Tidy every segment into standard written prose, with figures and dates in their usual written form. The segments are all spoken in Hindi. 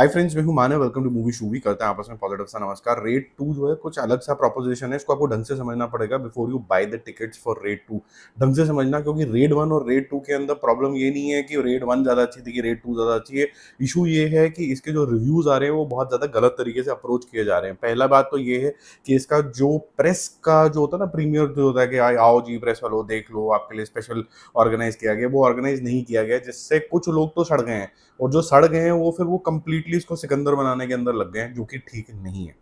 हाय फ्रेंड्स, मैं हूं मानव। वेलकम टू मूवी शूवी। करते हैं आपस में पॉजिटिव सा नमस्कार। रेड 2 जो है कुछ अलग सा प्रोपोजिशन है। इसको आपको ढंग से समझना पड़ेगा before you by the tickets for red 2। ढंग से समझना, क्योंकि रेड 1 और रेड 2 के अंदर प्रॉब्लम ये नहीं है कि रेड 1 ज़्यादा अच्छी थी कि रेड 2 ज़्यादा अच्छी है। इशू ये है कि इसके जो रिव्यूज़ आ रहे हैं वो बहुत ज़्यादा गलत तरीके से अप्रोच किए जा रहे हैं। पहला बात तो ये है कि इसका जो प्रेस का जो होता है ना, प्रीमियर जो होता है कि आओ जी प्रेस वालों देख लो, आपके लिए स्पेशल ऑर्गेनाइज किया गया, वो ऑर्गेनाइज नहीं किया गया, जिससे कुछ लोग तो सड़ गए हैं। और जो सड़ गए हैं वो फिर वो कंप्लीटली इसको सिकंदर बनाने के अंदर लग गए हैं, जो कि ठीक नहीं है।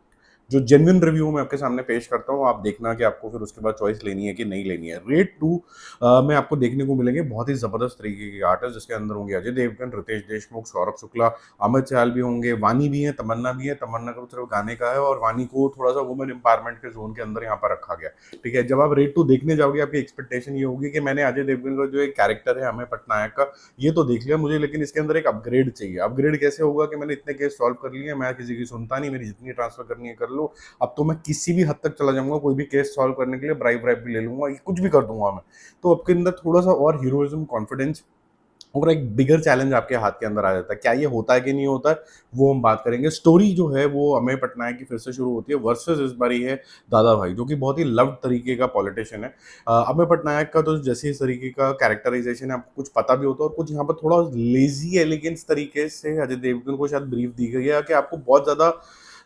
जो जेन्युइन रिव्यू मैं आपके सामने पेश करता हूँ, आप देखना कि आपको फिर उसके बाद चॉइस लेनी है कि नहीं लेनी है। रेड 2 में आपको देखने को मिलेंगे बहुत ही जबरदस्त तरीके के आर्टिस्ट, जिसके अंदर होंगे अजय देवगन, रितेश देशमुख, सौरभ शुक्ला, अमित चाहल भी होंगे, वानी भी है, तमन्ना भी है। तमन्ना का तो सिर्फ गाने का है और वानी को थोड़ा सा वुमेन एम्पावरमेंट के जोन के अंदर यहाँ पर रखा गया। ठीक है, जब आप रेड 2 देखने जाओगे, आपकी एक्सपेक्टेशन ये होगी कि मैंने अजय देवगन का जो एक कैरेक्टर है अमेय पटनायक का, ये तो देख लिया मुझे, लेकिन इसके अंदर एक अपग्रेड चाहिए। अपग्रेड कैसे होगा कि मैंने इतने केस सॉल्व कर लिए, मैं किसी की सुनता नहीं, मेरी जितनी ट्रांसफर करनी है कर लो। अब तो मैं किसी भी हद तक चला जाऊंगा, कोई भी केस सॉल्व करने के लिए ब्राइब ब्राइब भी ले लूंगा, ये कुछ भी कर दूंगा मैं। तो आपके अंदर थोड़ा सा और हीरोइज्म, कॉन्फिडेंस और एक बिगर चैलेंज आपके हाथ के अंदर आ जाता है। क्या ये होता है कि नहीं होता है, वो हम बात करेंगे। स्टोरी जो है वो अमेय पटनायक की फिर से शुरू होती है वर्सेस इस बारी है दादा भाई, जो कि बहुत ही लव्ड तरीके का पॉलिटिशियन है। अमेय पटनायक का तो जैसे इस तरीके का कैरेक्टराइजेशन है, आपको कुछ पता भी होता है, और कुछ यहाँ पर थोड़ा लेजी एलिगेंस तरीके से अजय देवगन को शायद ब्रीफ दी गई है कि आपको बहुत ज़्यादा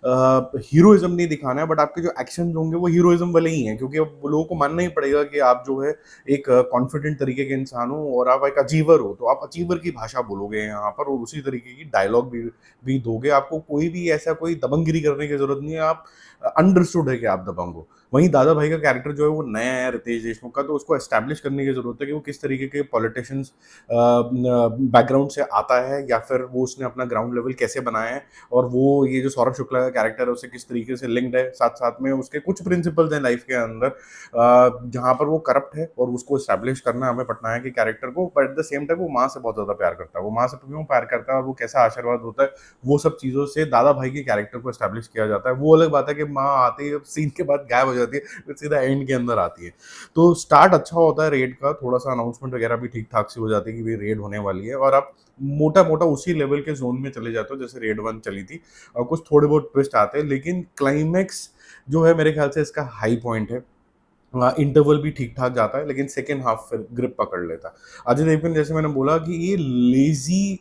हीरोइज्म नहीं दिखाना है, बट आपके जो एक्शन होंगे वो हीरोइज्म वाले ही हैं, क्योंकि अब लोगों को मानना ही पड़ेगा कि आप जो है एक कॉन्फिडेंट तरीके के इंसान हो और आप एक अचीवर हो, तो आप अचीवर की भाषा बोलोगे यहाँ पर और उसी तरीके की डायलॉग भी दोगे। आपको कोई भी ऐसा कोई दबंगगिरी करने की जरूरत नहीं है, आप अंडरस्टूड है कि आप दबंग हो। वहीं दादा भाई का कैरेक्टर जो है वो नया है रितेश देशमुख का, तो उसको एस्टैब्लिश करने की जरूरत है कि वो किस तरीके के पॉलिटिशियंस बैकग्राउंड से आता है, या फिर वो उसने अपना ग्राउंड लेवल कैसे बनाया है, और वो ये जो सौरभ शुक्ला का कैरेक्टर है उससे किस तरीके से लिंक्ड है। साथ साथ में उसके कुछ प्रिंसिपल्स हैं लाइफ के अंदर, जहाँ पर वो करप्ट है और उसको स्टैब्लिश करना है हमें पटनायक के कैरेक्टर को। But at the same time वो माँ से बहुत ज़्यादा प्यार करता है। वो माँ से क्यों प्यार करता है और वो कैसा आशीर्वाद होता है, वो सब चीज़ों से दादा भाई के कैरेक्टर को स्टैब्लिश किया जाता है। वो अलग बात है कि माँ आती है सीन के बाद गायब हो जाती है, फिर सीधा एंड के अंदर आती है। तो स्टार्ट अच्छा होता है रेड का, थोड़ा सा अनाउंसमेंट वगैरह भी ठीक ठाक सी हो जाती है कि भाई रेड होने वाली है, और आप मोटा मोटा उसी लेवल के जोन में चले जाते हो जैसे रेड 1 चली थी। और कुछ थोड़े बहुत ट्विस्ट आते हैं, लेकिन क्लाइमैक्स जो है मेरे ख्याल से इसका हाई पॉइंट है। इंटरवल भी ठीक ठाक जाता है, लेकिन सेकेंड हाफ फिर ग्रिप पकड़ लेता है। अजय देवगन, जैसे मैंने बोला कि ये लेजी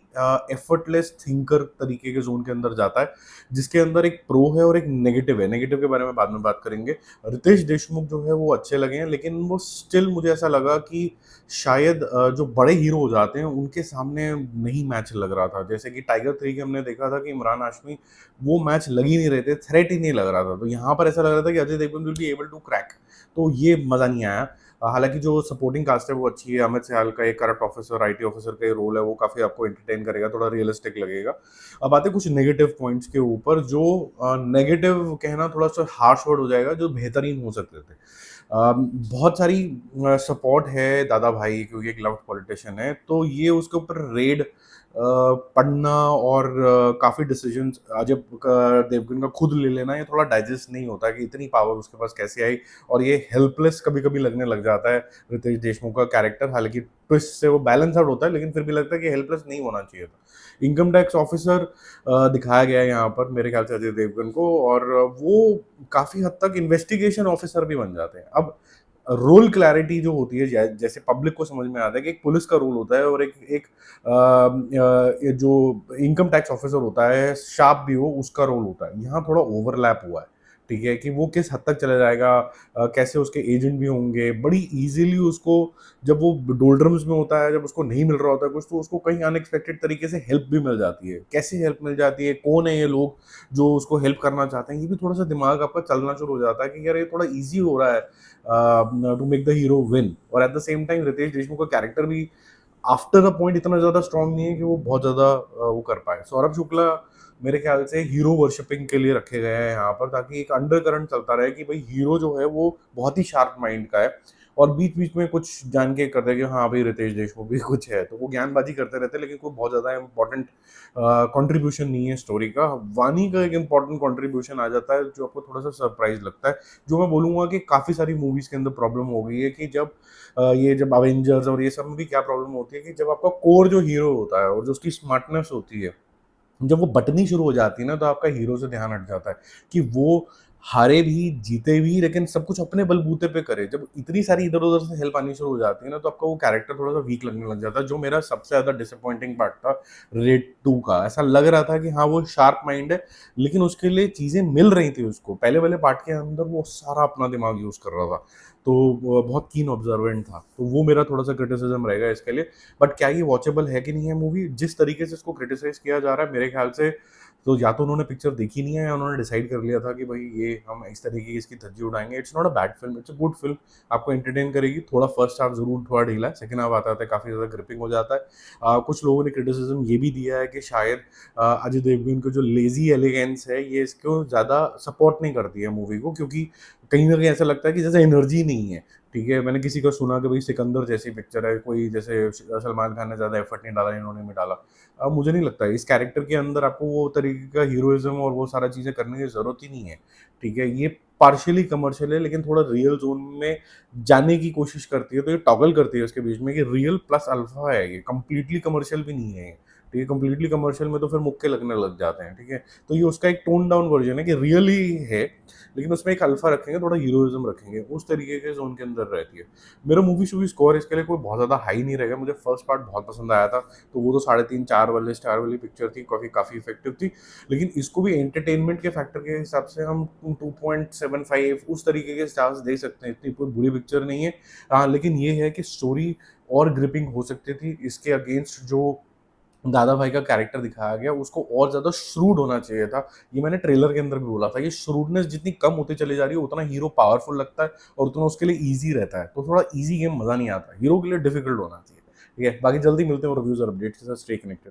एफर्टलेस थिंकर तरीके के जोन के अंदर जाता है, जिसके अंदर एक प्रो है और एक नेगेटिव है। नेगेटिव के बारे में बाद में बात करेंगे। रितेश देशमुख जो है वो अच्छे लगे हैं, लेकिन वो स्टिल मुझे ऐसा लगा कि शायद जो बड़े हीरो हो जाते हैं उनके सामने नहीं मैच लग रहा था। जैसे कि टाइगर 3 के हमने देखा था कि इमरान हाशमी, वो मैच लग ही नहीं रहे थे, थ्रेट ही नहीं लग रहा था। तो यहाँ पर ऐसा लग रहा था कि Ajay Devgn will be able to crack, तो ये मज़ा नहीं आया। हालांकि जो सपोर्टिंग कास्ट है वो अच्छी है। अमित चाहल का एक करप्ट ऑफिसर, आईटी ऑफिसर का ये रोल है, वो काफ़ी आपको एंटरटेन करेगा, थोड़ा रियलिस्टिक लगेगा। अब आते कुछ नेगेटिव पॉइंट्स के ऊपर, जो नेगेटिव कहना थोड़ा सा हार्श वर्ड हो जाएगा, जो बेहतरीन हो सकते थे। बहुत सारी सपोर्ट है दादा भाई, क्योंकि एक लव्ड पॉलिटिशियन है, तो ये उसके ऊपर रेड पढ़ना और काफ़ी डिसीजंस अजय देवगन का खुद ले लेना, ये थोड़ा डाइजेस्ट नहीं होता कि इतनी पावर उसके पास कैसे आई। और ये हेल्पलेस कभी कभी लगने लग जाता है रितेश देशमुख का कैरेक्टर। हालांकि ट्विस्ट से वो बैलेंस आउट होता है, लेकिन फिर भी लगता है कि हेल्पलेस नहीं होना चाहिए था। इनकम टैक्स ऑफिसर दिखाया गया है यहाँ पर मेरे ख्याल से अजय देवगन को, और वो काफ़ी हद तक इन्वेस्टिगेशन ऑफिसर भी बन जाते हैं। अब रोल क्लैरिटी जो होती है, जैसे पब्लिक को समझ में आता है कि एक पुलिस का रोल होता है और एक एक ये जो इनकम टैक्स ऑफिसर होता है, शार्प भी हो, उसका रोल होता है। यहाँ थोड़ा ओवरलैप हुआ है। ठीक है, कि वो किस हद तक चला जाएगा, कैसे उसके एजेंट भी होंगे बड़ी इजीली उसको, जब वो डोल्ड्रम्स में होता है, जब उसको नहीं मिल रहा होता है कुछ, तो उसको कहीं अनएक्सपेक्टेड तरीके से हेल्प भी मिल जाती है। कैसे हेल्प मिल जाती है, कौन है ये लोग जो उसको हेल्प करना चाहते हैं, ये भी थोड़ा सा दिमाग आपका चलना शुरू हो जाता है कि यार ये थोड़ा ईजी हो रहा है to make the hero win. और at the same time Riteish Deshmukh का कैरेक्टर भी आफ्टर अ पॉइंट इतना ज्यादा स्ट्रांग नहीं है कि वो बहुत ज्यादा वो कर पाए। सौरभ शुक्ला मेरे ख्याल से हीरो वर्शिपिंग के लिए रखे गए हैं यहाँ पर, ताकि एक अंडर करंट चलता रहे कि भाई हीरो जो है वो बहुत ही शार्प माइंड का है, और बीच बीच में कुछ जान के करते हैं कि हाँ भाई रितेश देशमुख भी कुछ है, तो वो ज्ञानबाजी करते रहते हैं, लेकिन कोई बहुत ज्यादा इंपॉर्टेंट कंट्रीब्यूशन नहीं है स्टोरी का। वानी का एक इंपॉर्टेंट कंट्रीब्यूशन आ जाता है, जो आपको थोड़ा सा सरप्राइज लगता है। जो मैं बोलूंगा कि काफी सारी मूवीज के अंदर प्रॉब्लम हो गई है कि जब ये जब अवेंजर्स और ये सब में भी क्या प्रॉब्लम होती है कि जब आपका कोर जो हीरो होता है और जो उसकी स्मार्टनेस होती है, जब वो बँटनी शुरू हो जाती है ना, तो आपका हीरो से ध्यान हट जाता है कि वो हारे भी, जीते भी, लेकिन सब कुछ अपने बलबूते पे करे। जब इतनी सारी इधर-उधर से हेल्प आनी शुरू हो जाती है ना, तो आपका वो कैरेक्टर थोड़ा-सा वीक लगने लग जाता है, जो मेरा सबसे ज़्यादा डिसअपॉइंटिंग पार्ट था रेड 2 का। ऐसा लग रहा था कि हाँ, वो शार्प माइंड है, लेकिन उसके लिए चीज़ें मिल रही थी उसको। पहले वाले पार्ट के अंदर वो सारा अपना दिमाग यूज़ कर रहा था, तो वो बहुत कीन ऑब्जर्वेंट था। तो वो मेरा थोड़ा-सा क्रिटिसिज़्म रहेगा इसके लिए। बट क्या ये वॉचेबल है कि नहीं है मूवी? जिस तरीके से इसको क्रिटिसाइज़ किया जा रहा है, मेरे ख्याल से तो या तो उन्होंने पिक्चर देखी नहीं है, या उन्होंने डिसाइड कर लिया था कि भाई ये हम इस तरीके की इसकी धज्जी उड़ाएँगे। It's not a bad film, it's a good film. आपको एंटरटेन करेगी। थोड़ा फर्स्ट हाफ ज़रूर थोड़ा ढीला है, सेकंड हाफ आता-आता काफ़ी ज़्यादा ग्रिपिंग हो जाता है। कुछ लोगों ने क्रिटिसिज़्म ये भी दिया है कि शायद अजय देवगन का जो लेज़ी एलिगेंस है, ये इसको ज़्यादा सपोर्ट नहीं करती है मूवी को, क्योंकि कहीं न कहीं ऐसा लगता है कि जैसे एनर्जी नहीं है। ठीक है, मैंने किसी का सुना कि भाई सिकंदर जैसी पिक्चर है, कोई जैसे सलमान खान ने ज़्यादा एफर्ट नहीं डाला, इन्होंने भी डाला। मुझे नहीं लगता है इस कैरेक्टर के अंदर आपको वो तरीके का हीरोइज़्म और वो सारा चीज़ें करने की ज़रूरत ही नहीं है, ठीक है? ये पार्शियली कमर्शियल है, लेकिन थोड़ा रियल ज़ोन में जाने की कोशिश करती है, तो ये टॉगल करती है उसके बीच में कि रियल प्लस अल्फ़ा है ये, कंप्लीटली कमर्शियल भी नहीं है ये, ठीक है? कंप्लीटली कमर्शियल में तो फिर मुक्के लगने लग जाते हैं, ठीक है? तो ये उसका एक टोन डाउन वर्ज़न है कि रियल ही है, लेकिन उसमें एक अल्फ़ा रखेंगे, थोड़ा हीरोइज़्म रखेंगे, उस तरीके के ज़ोन के अंदर रहती है। मेरा मूवी-शूवी स्कोर इसके लिए कोई बहुत ज़्यादा हाई नहीं रहेगा, मुझे फर्स्ट पार्ट बहुत पसंद आया था, तो वो तो 3.5 4 वाले स्टार वाली पिक्चर थी, काफ़ी काफ़ी इफ़ेक्टिव थी। लेकिन इसको भी एंटरटेनमेंट के फैक्टर के हिसाब से हम 2.75 उस तरीके के स्टार्स दे सकते हैं, इतनी कोई बुरी पिक्चर नहीं है। हाँ, लेकिन ये है कि स्टोरी और ग्रिपिंग हो सकती थी, इसके अगेंस्ट जो दादा भाई का कैरेक्टर दिखाया गया, उसको और ज़्यादा श्रूड होना चाहिए था। ये मैंने ट्रेलर के अंदर भी बोला था, ये श्रूडनेस जितनी कम होती चली जा रही है, उतना हीरो पावरफुल लगता है और उतना उसके लिए ईज़ी रहता है। तो थोड़ा ईज़ी गेम मज़ा नहीं आता, हीरो के लिए डिफ़िकल्ट होना चाहिए। ठीक है, बाकी जल्दी मिलते हैं और रिव्यूज़ और अपडेट्स के साथ, स्टे कनेक्टेड।